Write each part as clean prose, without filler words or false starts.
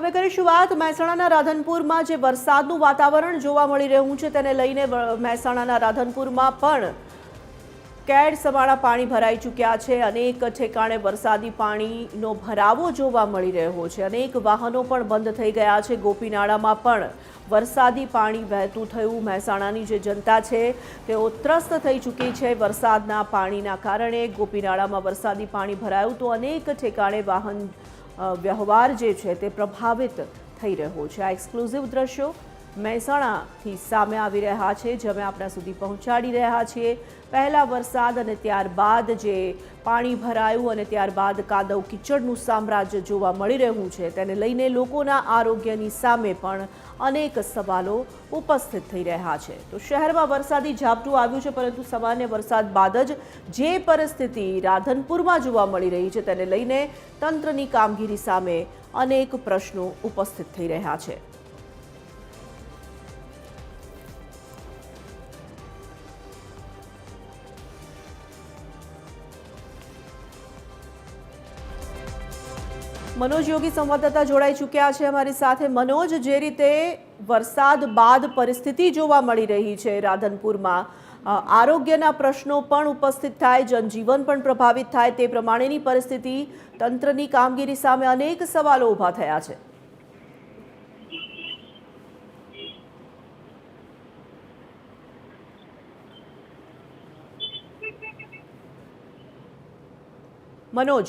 હવે કરીશું વાત મહેસાણાના રાધનપુરમાં જે વરસાદનું વાતાવરણ જોવા મળી રહ્યું છે તેને લઈને મહેસાણાના રાધનપુરમાં પણ કેડ સમાણા પાણી ભરાઈ ચૂક્યા છે। અનેક ઠેકાણે વરસાદી પાણીનો ભરાવો જોવા મળી રહ્યો છે। અનેક વાહનો પણ બંધ થઈ ગયા છે। ગોપીનાળામાં પણ વરસાદી પાણી વહેતું થયું। મહેસાણાની જે જનતા છે તેઓ ત્રસ્ત થઈ ચૂકી છે વરસાદના પાણીના કારણે। ગોપીનાળામાં વરસાદી પાણી ભરાયું તો અનેક ઠેકાણે વાહન વ્યવહાર જે છે તે પ્રભાવિત થઈ રહ્યો છે। આ એક્સક્લુઝિવ દ્રશ્યો મહેસાણાથી સામે આવી રહ્યા છે જે અમે આપણા સુધી પહોંચાડી રહ્યા છીએ। પહેલા વરસાદ અને ત્યારબાદ જે પાણી ભરાયું અને ત્યારબાદ કાદવ કીચડનું સામ્રાજ્ય જોવા મળી રહ્યું છે તેને લઈને લોકોના આરોગ્યની સામે પણ અનેક સવાલો ઉપસ્થિત થઈ રહ્યા છે। તો શહેરમાં વરસાદી ઝાપટું આવ્યું છે પરંતુ સામાન્ય વરસાદ બાદ જ જે પરિસ્થિતિ રાધનપુરમાં જોવા મળી રહી છે તેને લઈને તંત્રની કામગીરી સામે અનેક પ્રશ્નો ઉપસ્થિત થઈ રહ્યા છે। मनोज योगी संवाददाता जोड़ाई चूक्या है हमारी साथ। मनोज, जे रीते वरसाद बाद परिस्थिति जोवा मળી રહી છે રાધનપુરમાં, આરોગ્યના પ્રશ્નો પણ ઉપસ્થિત થાય, જનજીવન પણ પ્રભાવિત થાય તે પ્રમાણેની પરિસ્થિતિ, તંત્રની કામગીરી સામે અનેક સવાલો ઊભા થયા છે। मनोज,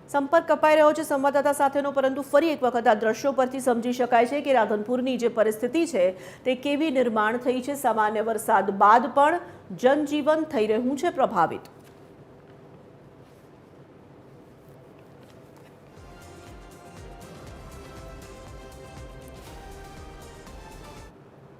संपर्क कपाई रह्यो छे संवाददाता साथेनो, परंतु फरी एक वखत आ दृश्यों परथी समझी शकाय छे कि राधनपुरनी जे परिस्थिति छे ते केवी निर्माण थई छे। सामान्य वरसाद बाद पण जनजीवन थई रह्युं छे प्रभावित।